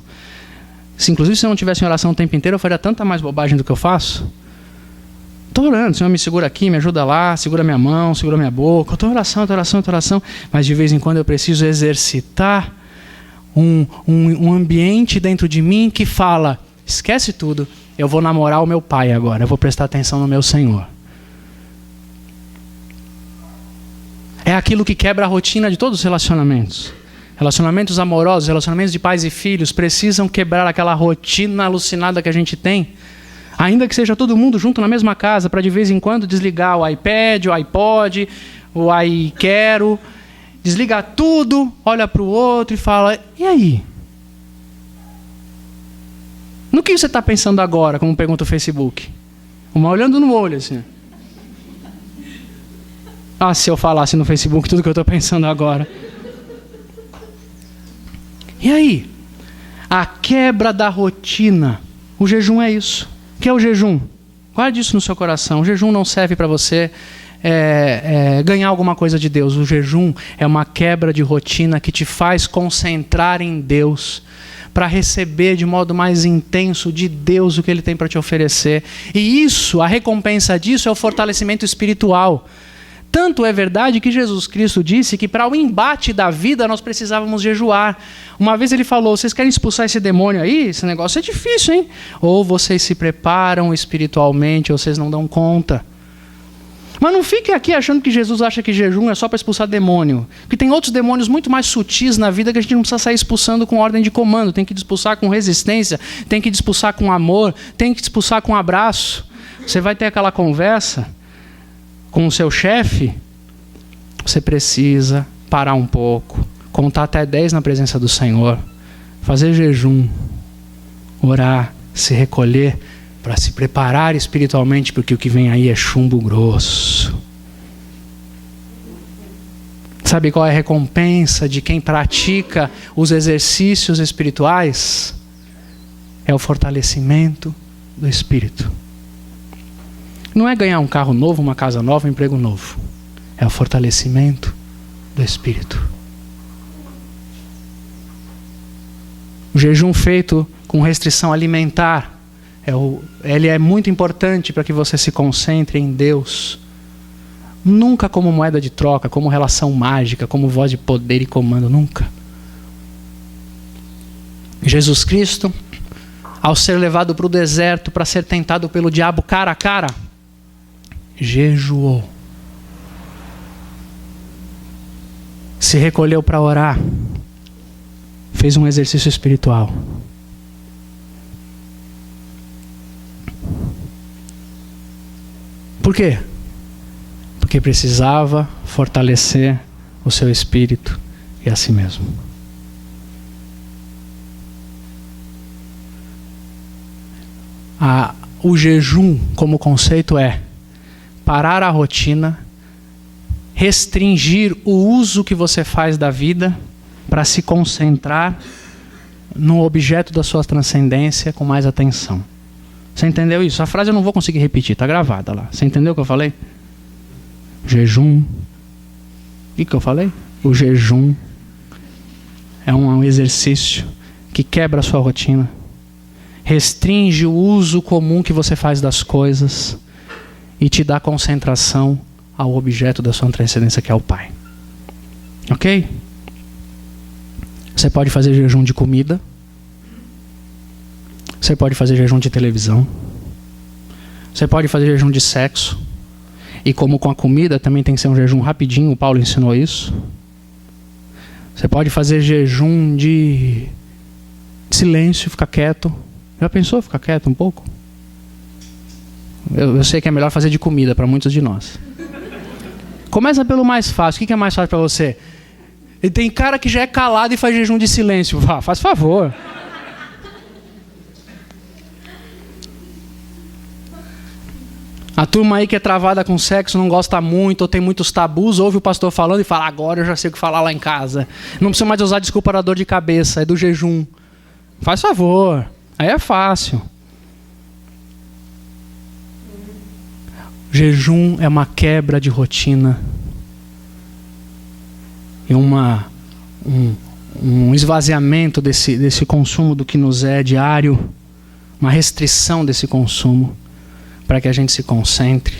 Inclusive, se eu não tivesse em oração o tempo inteiro, eu faria tanta mais bobagem do que eu faço. Estou orando, Senhor, me segura aqui, me ajuda lá, segura minha mão, segura minha boca. Eu estou em oração, mas de vez em quando eu preciso exercitar um ambiente dentro de mim que fala, esquece tudo, eu vou namorar o meu pai agora, eu vou prestar atenção no meu Senhor. É aquilo que quebra a rotina de todos os relacionamentos. Relacionamentos amorosos, relacionamentos de pais e filhos precisam quebrar aquela rotina alucinada que a gente tem. Ainda que seja todo mundo junto na mesma casa, para de vez em quando desligar o iPad, o iPod, o iQuero, desliga tudo, olha para o outro e fala, e aí? No que você está pensando agora, como pergunta o Facebook? Uma olhando no olho, assim. Ah, se eu falasse no Facebook tudo que eu estou pensando agora. E aí? A quebra da rotina. O jejum é isso. O que é o jejum? Guarde isso no seu coração. O jejum não serve para você ganhar alguma coisa de Deus. O jejum é uma quebra de rotina que te faz concentrar em Deus, para receber de modo mais intenso de Deus o que Ele tem para te oferecer. E isso, a recompensa disso é o fortalecimento espiritual. Tanto é verdade que Jesus Cristo disse que para o embate da vida nós precisávamos jejuar. Uma vez ele falou, vocês querem expulsar esse demônio aí? Esse negócio é difícil, hein? Ou vocês se preparam espiritualmente, ou vocês não dão conta. Mas não fique aqui achando que Jesus acha que jejum é só para expulsar demônio. Porque tem outros demônios muito mais sutis na vida que a gente não precisa sair expulsando com ordem de comando. Tem que expulsar com resistência, tem que expulsar com amor, tem que expulsar com abraço. Você vai ter aquela conversa com o seu chefe, você precisa parar um pouco, contar até 10 na presença do Senhor, fazer jejum, orar, se recolher, para se preparar espiritualmente, porque o que vem aí é chumbo grosso. Sabe qual é a recompensa de quem pratica os exercícios espirituais? É o fortalecimento do espírito. Não é ganhar um carro novo, uma casa nova, um emprego novo. É o fortalecimento do espírito. O jejum feito com restrição alimentar, ele é muito importante para que você se concentre em Deus. Nunca como moeda de troca, como relação mágica, como voz de poder e comando, nunca. Jesus Cristo, ao ser levado para o deserto para ser tentado pelo diabo cara a cara, jejuou. Se recolheu para orar. Fez um exercício espiritual. Por quê? Porque precisava fortalecer o seu espírito e a si mesmo. O jejum como conceito é parar a rotina, restringir o uso que você faz da vida para se concentrar no objeto da sua transcendência com mais atenção. Você entendeu isso? A frase eu não vou conseguir repetir, está gravada lá. Você entendeu o que eu falei? Jejum. O que eu falei? O jejum é um exercício que quebra a sua rotina, restringe o uso comum que você faz das coisas e te dá concentração ao objeto da sua transcendência, que é o Pai. Ok? Você pode fazer jejum de comida. Você pode fazer jejum de televisão. Você pode fazer jejum de sexo. E como com a comida também tem que ser um jejum rapidinho, o Paulo ensinou isso. Você pode fazer jejum de silêncio, ficar quieto. Já pensou ficar quieto um pouco? Eu sei que é melhor fazer de comida para muitos de nós. Começa pelo mais fácil. O que é mais fácil para você? E tem cara que já é calado e faz jejum de silêncio. Faz favor. A turma aí que é travada com sexo, não gosta muito, ou tem muitos tabus, ouve o pastor falando e fala, agora eu já sei o que falar lá em casa. Não precisa mais usar desculpa da dor de cabeça, é do jejum. Faz favor. Aí é fácil. Jejum é uma quebra de rotina e uma um esvaziamento desse consumo do que nos é diário, uma restrição desse consumo, para que a gente se concentre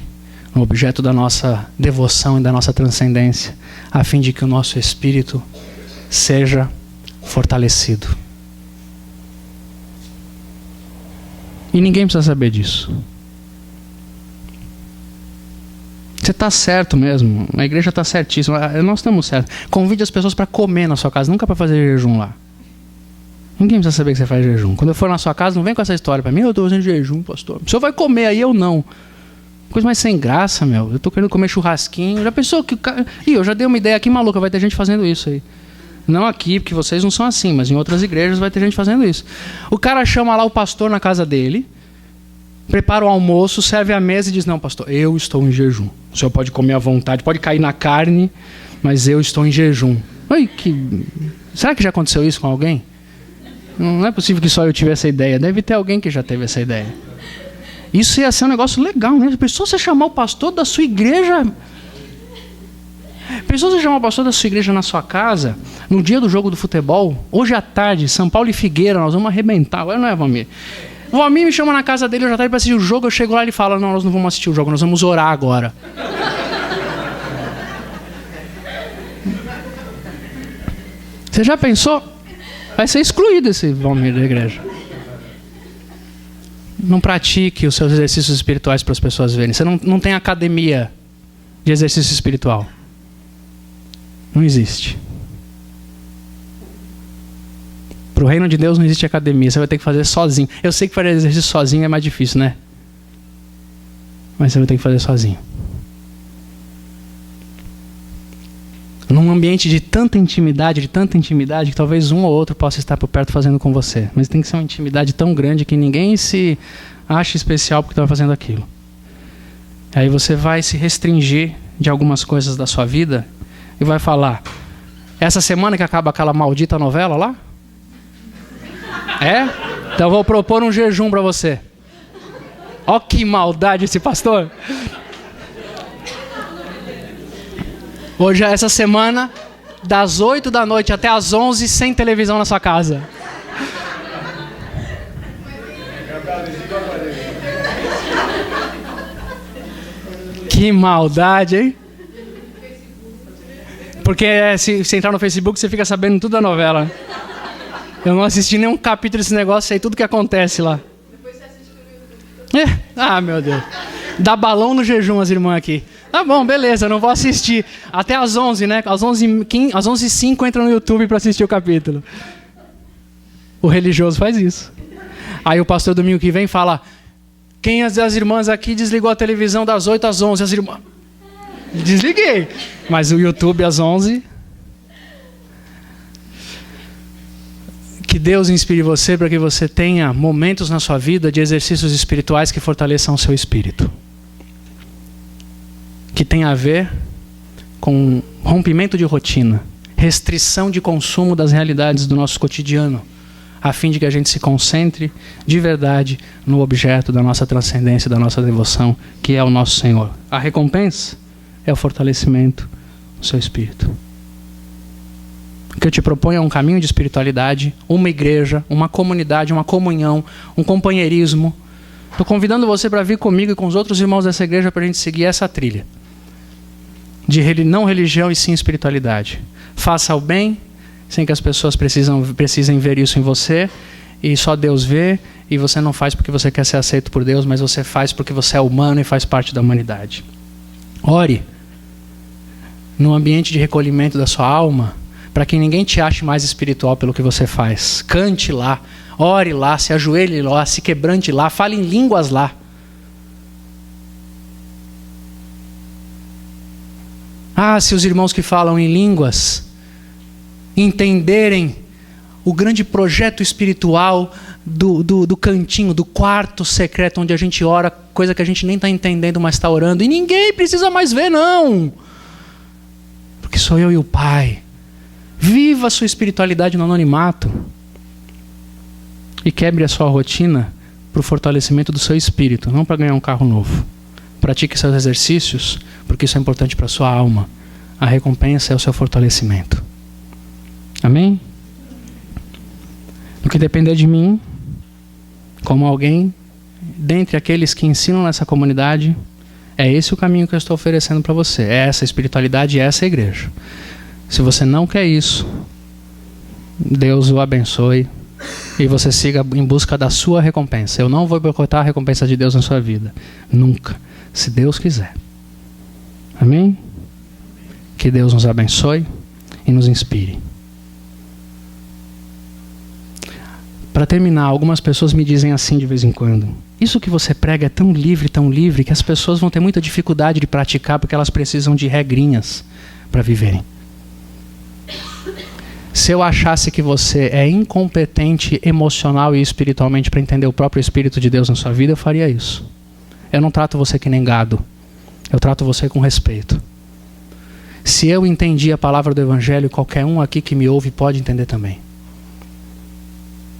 no objeto da nossa devoção e da nossa transcendência, a fim de que o nosso espírito seja fortalecido. E ninguém precisa saber disso. Você está certo mesmo, a igreja está certíssima, nós estamos certos. Convide as pessoas para comer na sua casa, nunca para fazer jejum lá. Ninguém precisa saber que você faz jejum. Quando eu for na sua casa, não vem com essa história para mim, eu estou fazendo jejum, pastor. O senhor vai comer aí, eu não. Coisa mais sem graça, meu. Eu estou querendo comer churrasquinho. Já pensou que o cara... Ih, eu já dei uma ideia aqui maluca, vai ter gente fazendo isso aí. Não aqui, porque vocês não são assim, mas em outras igrejas vai ter gente fazendo isso. O cara chama lá o pastor na casa dele, prepara o almoço, serve a mesa e diz: não, pastor, eu estou em jejum. O senhor pode comer à vontade, pode cair na carne, mas eu estou em jejum. Oi, será que já aconteceu isso com alguém? Não é possível que só eu tive essa ideia. Deve ter alguém que já teve essa ideia. Isso ia ser um negócio legal, né? Pensou você chamar o pastor da sua igreja? Pensou você chamar o pastor da sua igreja na sua casa, no dia do jogo do futebol? Hoje à tarde, São Paulo e Figueira, nós vamos arrebentar. Agora não é, Valmir? O Valmir me chama na casa dele hoje à tarde para assistir o jogo. Eu chego lá e ele fala: não, nós não vamos assistir o jogo, nós vamos orar agora. Você já pensou? Vai ser excluído esse Valmir da igreja. Não pratique os seus exercícios espirituais para as pessoas verem. Você não tem academia de exercício espiritual. Não existe. Para o reino de Deus não existe academia. Você vai ter que fazer sozinho. Eu sei que fazer exercício sozinho é mais difícil, né? Mas você vai ter que fazer sozinho. Num ambiente de tanta intimidade, que talvez um ou outro possa estar por perto fazendo com você. Mas tem que ser uma intimidade tão grande que ninguém se acha especial porque está fazendo aquilo. Aí você vai se restringir de algumas coisas da sua vida e vai falar: essa semana que acaba aquela maldita novela lá? É? Então eu vou propor um jejum para você. Ó que maldade esse pastor. Hoje, essa semana, das 8 da noite até as 11, sem televisão na sua casa. Que maldade, hein? Porque se entrar no Facebook, você fica sabendo tudo da novela. Eu não assisti nenhum capítulo desse negócio, sei tudo que acontece lá. Depois você assiste. Ah, meu Deus. Dá balão no jejum as irmãs aqui. Tá bom, beleza, não vou assistir. Até às 11, né? Às 11h05 entra no YouTube para assistir o capítulo. O religioso faz isso. Aí o pastor domingo que vem fala: quem das irmãs aqui desligou a televisão das 8 às 11? As irmãs... Desliguei. Mas o YouTube às 11... Que Deus inspire você para que você tenha momentos na sua vida de exercícios espirituais que fortaleçam o seu espírito. Que tem a ver com rompimento de rotina, restrição de consumo das realidades do nosso cotidiano, a fim de que a gente se concentre de verdade no objeto da nossa transcendência, da nossa devoção, que é o nosso Senhor. A recompensa é o fortalecimento do seu espírito. O que eu te proponho é um caminho de espiritualidade, uma igreja, uma comunidade, uma comunhão, um companheirismo. Estou convidando você para vir comigo e com os outros irmãos dessa igreja para a gente seguir essa trilha. De não religião e sim espiritualidade. Faça o bem, sem que as pessoas precisem ver isso em você, e só Deus vê, e você não faz porque você quer ser aceito por Deus, mas você faz porque você é humano e faz parte da humanidade. Ore no ambiente de recolhimento da sua alma, para que ninguém te ache mais espiritual pelo que você faz. Cante lá, ore lá, se ajoelhe lá, se quebrante lá, fale em línguas lá. Ah, se os irmãos que falam em línguas entenderem o grande projeto espiritual do cantinho, do quarto secreto onde a gente ora, coisa que a gente nem está entendendo, mas está orando, e ninguém precisa mais ver, não. Porque sou eu e o Pai. Viva a sua espiritualidade no anonimato e quebre a sua rotina para o fortalecimento do seu espírito, não para ganhar um carro novo. Pratique seus exercícios, porque isso é importante para a sua alma. A recompensa é o seu fortalecimento. Amém? No que depender de mim, como alguém dentre aqueles que ensinam nessa comunidade, é esse o caminho que eu estou oferecendo para você. É essa espiritualidade e é essa igreja. Se você não quer isso, Deus o abençoe e você siga em busca da sua recompensa. Eu não vou boicotar a recompensa de Deus na sua vida. Nunca. Se Deus quiser. Amém? Que Deus nos abençoe e nos inspire. Para terminar, algumas pessoas me dizem assim de vez em quando: isso que você prega é tão livre, que as pessoas vão ter muita dificuldade de praticar porque elas precisam de regrinhas para viverem. Se eu achasse que você é incompetente emocional e espiritualmente para entender o próprio Espírito de Deus na sua vida, eu faria isso. Eu não trato você que nem gado. Eu trato você com respeito. Se eu entendi a palavra do Evangelho, qualquer um aqui que me ouve pode entender também.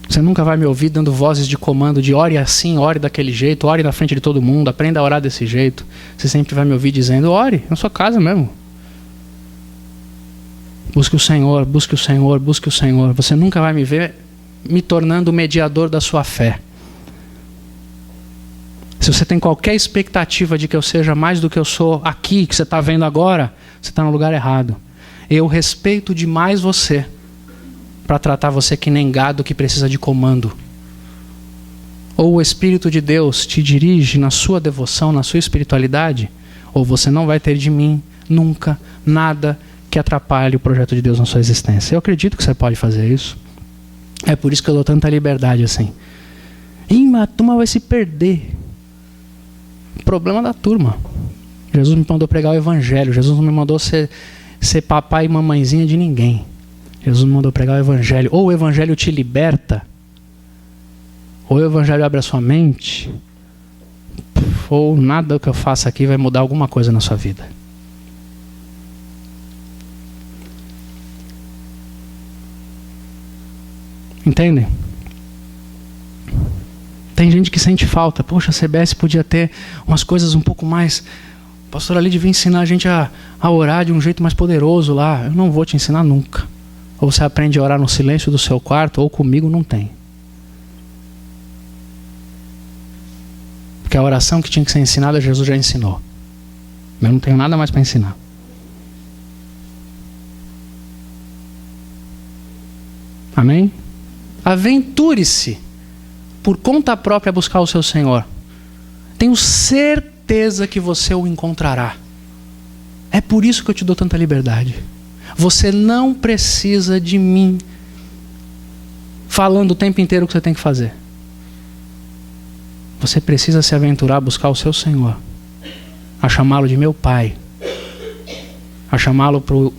Você nunca vai me ouvir dando vozes de comando de ore assim, ore daquele jeito, ore na frente de todo mundo, aprenda a orar desse jeito. Você sempre vai me ouvir dizendo: ore na sua casa mesmo. Busque o Senhor, busque o Senhor, busque o Senhor. Você nunca vai me ver me tornando o mediador da sua fé. Se você tem qualquer expectativa de que eu seja mais do que eu sou aqui, que você está vendo agora, você está no lugar errado. Eu respeito demais você para tratar você que nem gado que precisa de comando. Ou o Espírito de Deus te dirige na sua devoção, na sua espiritualidade, ou você não vai ter de mim nunca nada que atrapalhe o projeto de Deus na sua existência. Eu acredito que você pode fazer isso. É por isso que eu dou tanta liberdade assim. Mas a turma vai se perder. Problema da turma. Jesus me mandou pregar o Evangelho. Jesus não me mandou ser papai e mamãezinha de ninguém. Jesus me mandou pregar o Evangelho. Ou o Evangelho te liberta, ou o Evangelho abre a sua mente, ou nada que eu faça aqui vai mudar alguma coisa na sua vida. Entendem? Tem gente que sente falta. Poxa, a CBS podia ter umas coisas um pouco mais... O pastor ali devia ensinar a gente a orar de um jeito mais poderoso lá. Eu não vou te ensinar nunca. Ou você aprende a orar no silêncio do seu quarto, ou comigo não tem. Porque a oração que tinha que ser ensinada, Jesus já ensinou. Eu não tenho nada mais para ensinar. Amém? Aventure-se por conta própria a buscar o seu Senhor. Tenho certeza que você o encontrará. É por isso que eu te dou tanta liberdade. Você não precisa de mim falando o tempo inteiro o que você tem que fazer. Você precisa se aventurar a buscar o seu Senhor, a chamá-lo de meu Pai, a chamá-lo para o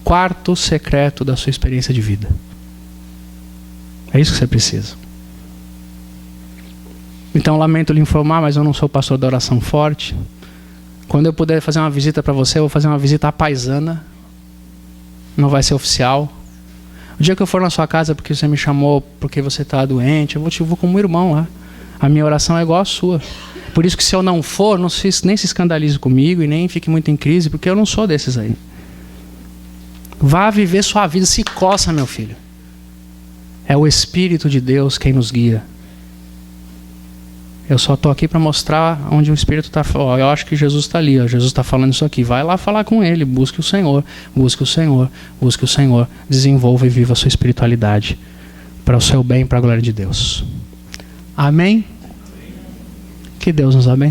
quarto secreto da sua experiência de vida. É isso que você precisa. Então, lamento lhe informar, mas eu não sou pastor da oração forte. Quando eu puder fazer uma visita para você, eu vou fazer uma visita à paisana. Não vai ser oficial. O dia que eu for na sua casa porque você me chamou, porque você está doente, eu vou como irmão lá. A minha oração é igual à sua. Por isso que se eu não for, nem se escandalize comigo e nem fique muito em crise, porque eu não sou desses aí. Vá viver sua vida, se coça, meu filho. É o Espírito de Deus quem nos guia. Eu só estou aqui para mostrar onde o Espírito está. Eu acho que Jesus está ali. Jesus está falando isso aqui. Vai lá falar com Ele. Busque o Senhor. Busque o Senhor. Busque o Senhor. Desenvolva e viva a sua espiritualidade para o seu bem e para a glória de Deus. Amém? Que Deus nos abençoe.